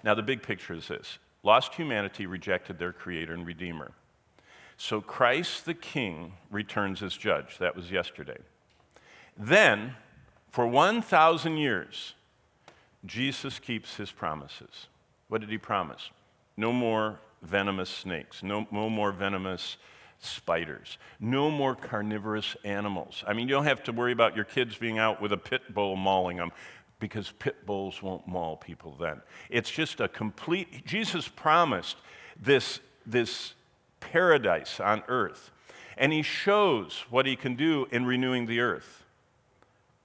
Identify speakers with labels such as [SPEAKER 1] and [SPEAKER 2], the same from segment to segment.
[SPEAKER 1] Now, the big picture is this. Lost humanity rejected their creator and redeemer. So Christ the King returns as judge. That was yesterday. Then, for 1,000 years, Jesus keeps his promises. What did he promise? No more venomous snakes, no more venomous spiders, no more carnivorous animals. I mean, you don't have to worry about your kids being out with a pit bull mauling them, because pit bulls won't maul people then. It's just a complete, Jesus promised this paradise on earth, and he shows what he can do in renewing the earth.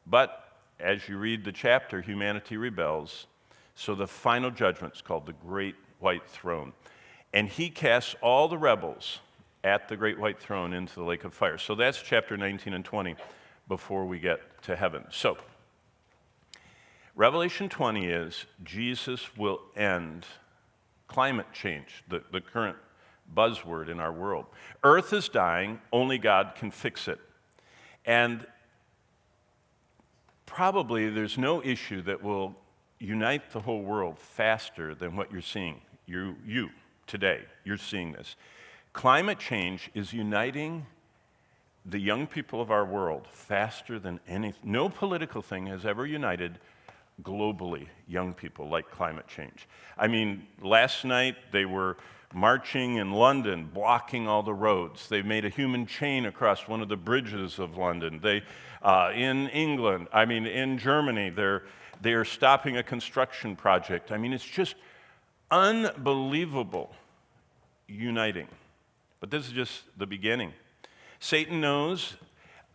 [SPEAKER 1] But as you read the chapter, humanity rebels, so the final judgment is called the Great White Throne. And he casts all the rebels at the Great White Throne into the lake of fire. So that's chapter 19 and 20 before we get to heaven. So Revelation 20 is Jesus will end climate change, the current buzzword in our world. Earth is dying, only God can fix it. And probably there's no issue that will unite the whole world faster than what you're seeing. You today, you're seeing this. Climate change is uniting the young people of our world faster than anything. No political thing has ever united globally young people like climate change. I mean, last night they were marching in London, blocking all the roads. They made a human chain across one of the bridges of London. In England, in Germany, they're stopping a construction project. I mean, it's just unbelievable uniting. But this is just the beginning. Satan knows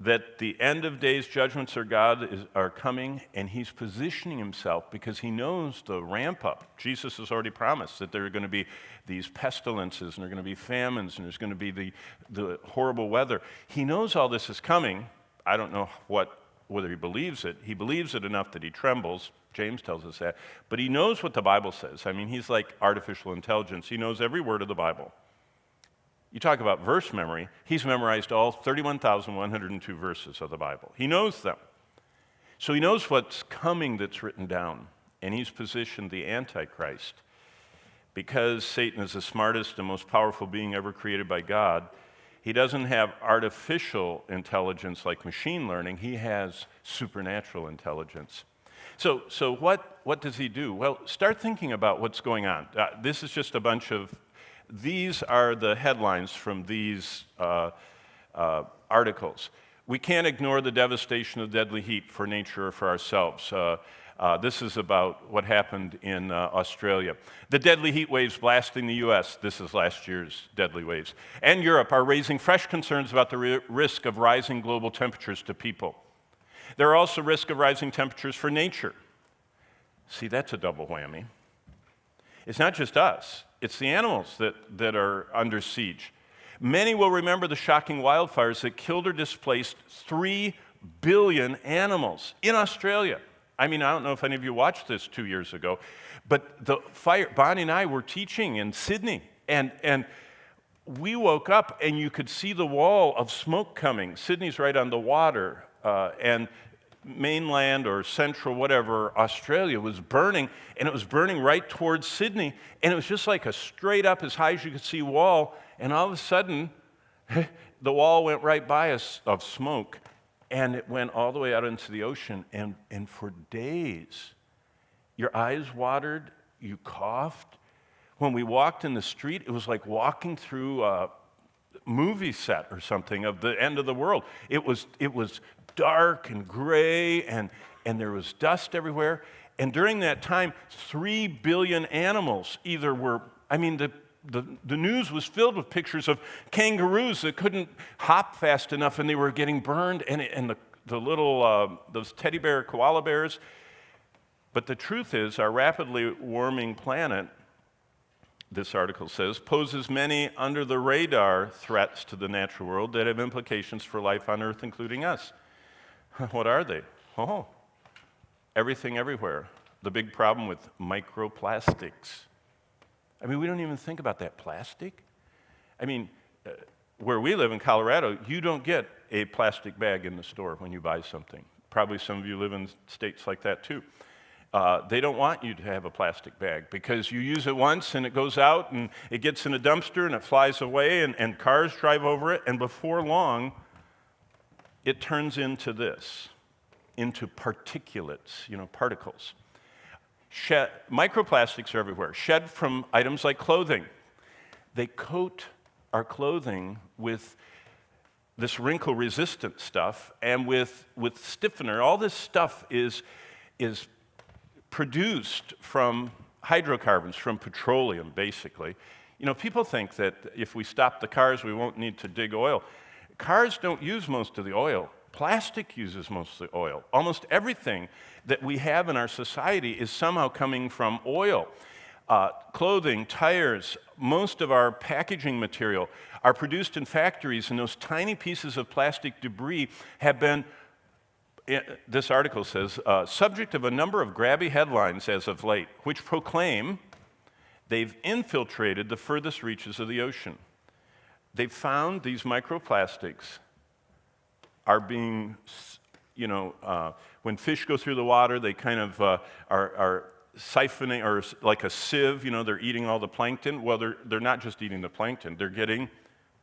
[SPEAKER 1] that the end of days judgments are coming, and he's positioning himself because he knows the ramp up. Jesus has already promised that there are going to be these pestilences, and there are going to be famines, and there's going to be the horrible weather. He knows all this is coming. I don't know whether he believes it. He believes it enough that he trembles. James tells us that. But he knows what the Bible says. I mean, he's like artificial intelligence. He knows every word of the Bible. You talk about verse memory, he's memorized all 31,102 verses of the Bible. He knows them. So he knows what's coming that's written down, and he's positioned the Antichrist. Because Satan is the smartest and most powerful being ever created by God, he doesn't have artificial intelligence like machine learning, he has supernatural intelligence. So what does he do? Well, start thinking about what's going on. This is just a bunch of These are the headlines from these articles. We can't ignore the devastation of deadly heat for nature or for ourselves. This is about what happened in Australia. The deadly heat waves blasting the U.S., this is last year's deadly waves, and Europe are raising fresh concerns about the risk of rising global temperatures to people. There are also risks of rising temperatures for nature. See, that's a double whammy. It's not just us. It's the animals that are under siege. Many will remember the shocking wildfires that killed or displaced 3 billion animals in Australia. I mean, I don't know if any of you watched this 2 years ago, but the fire, Bonnie and I were teaching in Sydney, and we woke up and you could see the wall of smoke coming. Sydney's right on the water, and mainland or central, whatever, Australia was burning, and it was burning right towards Sydney, and it was just like a straight up, as high as you could see, wall, and all of a sudden, the wall went right by us of smoke, and it went all the way out into the ocean, and for days, your eyes watered, you coughed. When we walked in the street, it was like walking through a movie set or something of the end of the world. It was dark and gray, and there was dust everywhere. And during that time, 3 billion animals either were, the news was filled with pictures of kangaroos that couldn't hop fast enough, and they were getting burned, and the little, those teddy bear koala bears. But the truth is, our rapidly warming planet, this article says, poses many under-the-radar threats to the natural world that have implications for life on Earth, including us. What are they? Oh, everything everywhere. The big problem with microplastics. We don't even think about that plastic. Where we live in Colorado, you don't get a plastic bag in the store when you buy something. Probably some of you live in states like that too. They don't want you to have a plastic bag because you use it once and it goes out and it gets in a dumpster and it flies away and cars drive over it, and before long, it turns into this, into particulates, particles. Microplastics are everywhere, shed from items like clothing. They coat our clothing with this wrinkle-resistant stuff and with stiffener. All this stuff is produced from hydrocarbons, from petroleum, basically. People think that if we stop the cars, we won't need to dig oil. Cars don't use most of the oil. Plastic uses most of the oil. Almost everything that we have in our society is somehow coming from oil. Clothing, tires, most of our packaging material are produced in factories, and those tiny pieces of plastic debris have been, this article says, subject of a number of grabby headlines as of late, which proclaim they've infiltrated the furthest reaches of the ocean. They've found these microplastics are being, when fish go through the water, they kind of are siphoning, or like a sieve, they're eating all the plankton. Well, they're not just eating the plankton, they're getting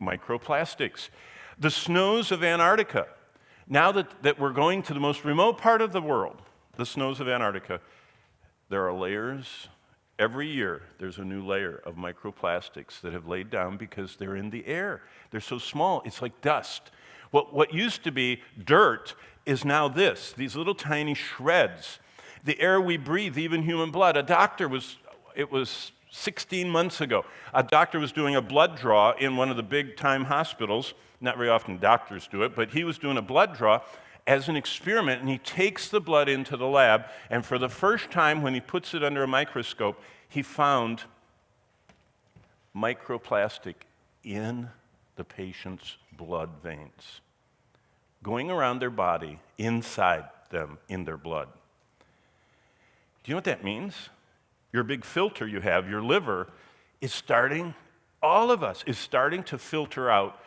[SPEAKER 1] microplastics. The snows of Antarctica, now that we're going to the most remote part of the world, the snows of Antarctica, there are layers. Every year, there's a new layer of microplastics that have laid down because they're in the air. They're so small, it's like dust. What used to be dirt is now these little tiny shreds. The air we breathe, even human blood. It was 16 months ago, a doctor was doing a blood draw in one of the big-time hospitals. Not very often doctors do it, but he was doing a blood draw as an experiment, and he takes the blood into the lab, and for the first time when he puts it under a microscope, he found microplastic in the patient's blood veins, going around their body, inside them, in their blood. Do you know what that means? Your big filter you have, your liver, is starting, all of us, is starting to filter out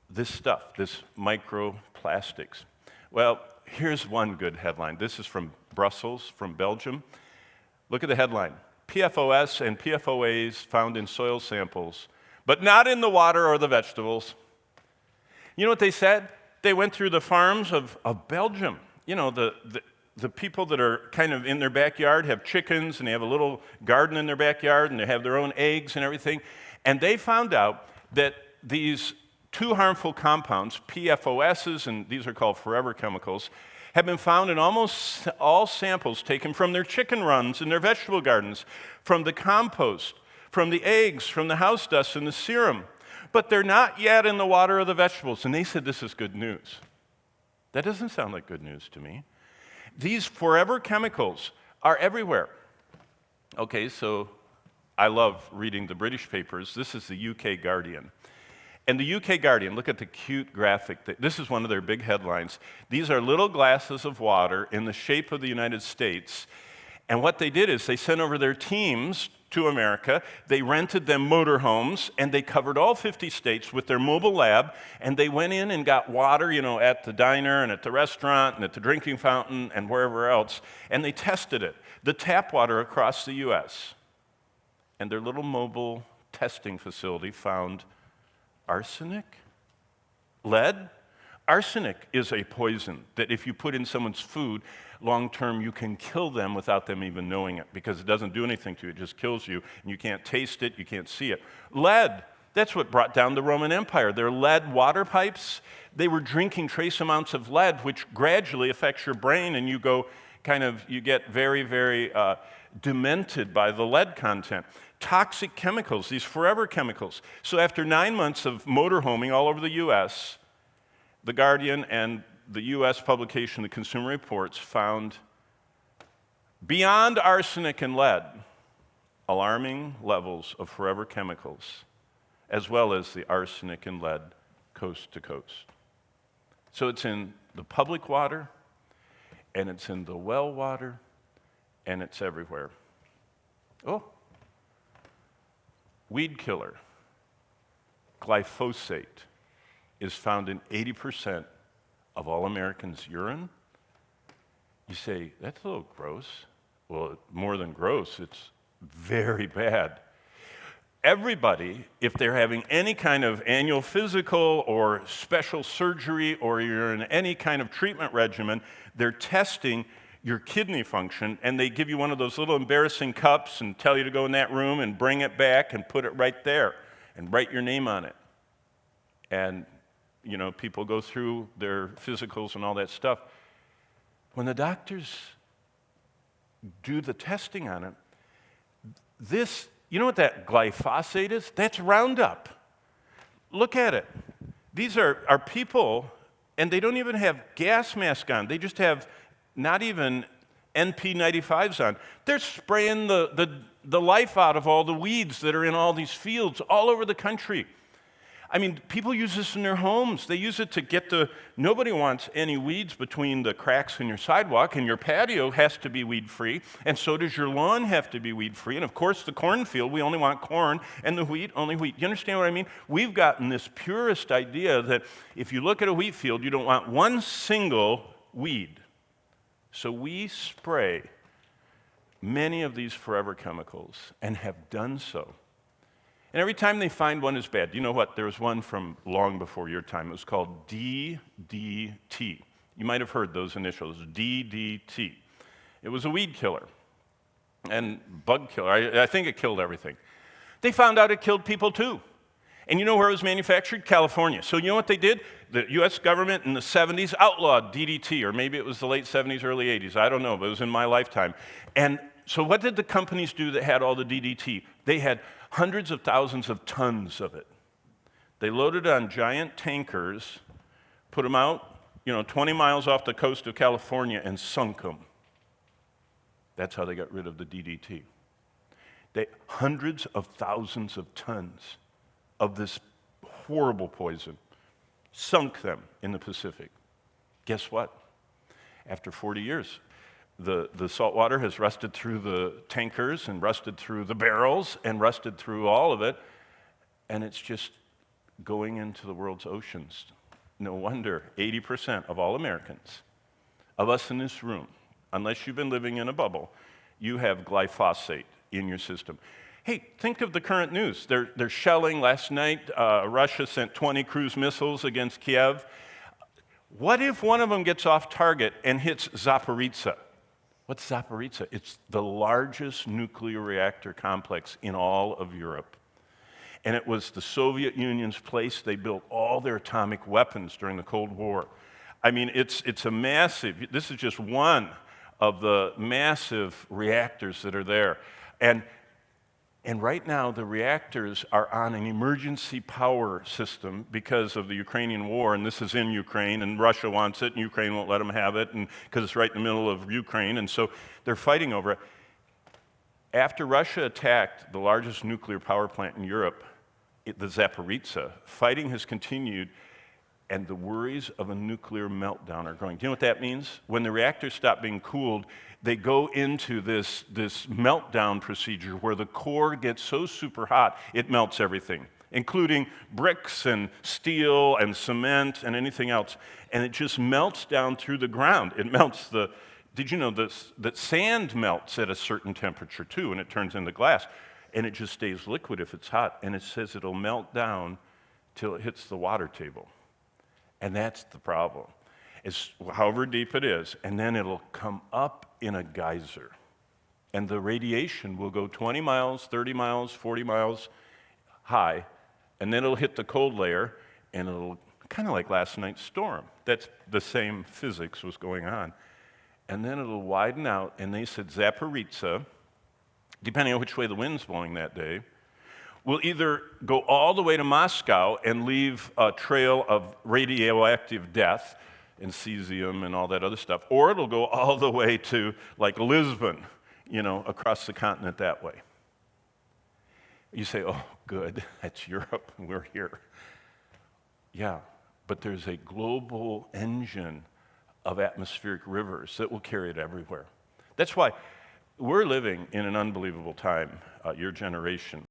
[SPEAKER 1] this stuff, this microplastics. Well, here's one good headline. This is from Brussels, from Belgium. Look at the headline. PFOS and PFOAs found in soil samples, but not in the water or the vegetables. You know what they said? They went through the farms of Belgium. The people that are kind of in their backyard have chickens, and they have a little garden in their backyard, and they have their own eggs and everything. And they found out that these two harmful compounds, PFOSs, and these are called forever chemicals, have been found in almost all samples taken from their chicken runs and their vegetable gardens, from the compost, from the eggs, from the house dust and the serum. But they're not yet in the water or the vegetables. And they said this is good news. That doesn't sound like good news to me. These forever chemicals are everywhere. Okay, so I love reading the British papers. This is the UK Guardian. And the UK Guardian, look at the cute graphic. This is one of their big headlines. These are little glasses of water in the shape of the United States. And what they did is they sent over their teams to America. They rented them motorhomes, and they covered all 50 states with their mobile lab, and they went in and got water, at the diner and at the restaurant and at the drinking fountain and wherever else, and they tested it, the tap water across the U.S. And their little mobile testing facility found arsenic, lead. Arsenic is a poison that if you put in someone's food, long-term you can kill them without them even knowing it because it doesn't do anything to you, it just kills you, and you can't taste it, you can't see it. Lead, that's what brought down the Roman Empire. Their lead water pipes, they were drinking trace amounts of lead, which gradually affects your brain, and you get very, very demented by the lead content. Toxic chemicals, these forever chemicals. So after 9 months of motorhoming all over the U.S., The Guardian and the U.S. publication, the Consumer Reports, found beyond arsenic and lead, alarming levels of forever chemicals, as well as the arsenic and lead coast to coast. So it's in the public water, and it's in the well water, and it's everywhere. Oh, weed killer, glyphosate, is found in 80% of all Americans' urine. You say, that's a little gross. Well, more than gross, it's very bad. Everybody, if they're having any kind of annual physical or special surgery or you're in any kind of treatment regimen, they're testing your kidney function, and they give you one of those little embarrassing cups and tell you to go in that room and bring it back and put it right there and write your name on it. And, you know, people go through their physicals and all that stuff. When the doctors do the testing on it, you know what that glyphosate is? That's Roundup. Look at it. These are people, and they don't even have gas mask on. They just have not even NP95s on. They're spraying the life out of all the weeds that are in all these fields all over the country. I mean, people use this in their homes. They use it to get nobody wants any weeds between the cracks in your sidewalk, and your patio has to be weed-free, and so does your lawn have to be weed-free. And of course, the cornfield, we only want corn, and the wheat, only wheat. You understand what I mean? We've gotten this purist idea that if you look at a wheat field, you don't want one single weed. So we spray many of these forever chemicals and have done so. And every time they find one is bad. You know what? There was one from long before your time. It was called DDT. You might have heard those initials, DDT. It was a weed killer and bug killer. I think it killed everything. They found out it killed people too. And you know where it was manufactured? California. So you know what they did? The U.S. government in the 70s outlawed DDT, or maybe it was the late 70s, early 80s. I don't know, but it was in my lifetime. And so what did the companies do that had all the DDT? They had hundreds of thousands of tons of it. They loaded on giant tankers, put them out, 20 miles off the coast of California and sunk them. That's how they got rid of the DDT. Hundreds of thousands of tons of this horrible poison, sunk them in the Pacific. Guess what? After 40 years, the salt water has rusted through the tankers and rusted through the barrels and rusted through all of it, and it's just going into the world's oceans. No wonder 80% of all Americans, of us in this room, unless you've been living in a bubble, you have glyphosate in your system. Hey, think of the current news. They're shelling. Last night, Russia sent 20 cruise missiles against Kiev. What if one of them gets off target and hits Zaporizhzhia? What's Zaporizhzhia? It's the largest nuclear reactor complex in all of Europe. And it was the Soviet Union's place. They built all their atomic weapons during the Cold War. I mean, it's a massive, this is just one of the massive reactors that are there. And right now, the reactors are on an emergency power system because of the Ukrainian war, and this is in Ukraine, and Russia wants it, and Ukraine won't let them have it, and because it's right in the middle of Ukraine, and so they're fighting over it. After Russia attacked the largest nuclear power plant in Europe, the Zaporizhzhia, fighting has continued, and the worries of a nuclear meltdown are growing. Do you know what that means? When the reactors stop being cooled, they go into this meltdown procedure where the core gets so super hot, it melts everything, including bricks and steel and cement and anything else. And it just melts down through the ground. It melts did you know that sand melts at a certain temperature too, and it turns into glass? And it just stays liquid if it's hot. And it says it'll melt down till it hits the water table. And that's the problem. It's however deep it is, and then it'll come up in a geyser. And the radiation will go 20 miles, 30 miles, 40 miles high, and then it'll hit the cold layer, and it'll, kind of like last night's storm. That's the same physics was going on. And then it'll widen out, and they said Zaporizhzhia, depending on which way the wind's blowing that day, will either go all the way to Moscow and leave a trail of radioactive death and cesium and all that other stuff, or it'll go all the way to like Lisbon, across the continent that way. You say, oh, good, that's Europe, and we're here. Yeah, but there's a global engine of atmospheric rivers that will carry it everywhere. That's why we're living in an unbelievable time, your generation.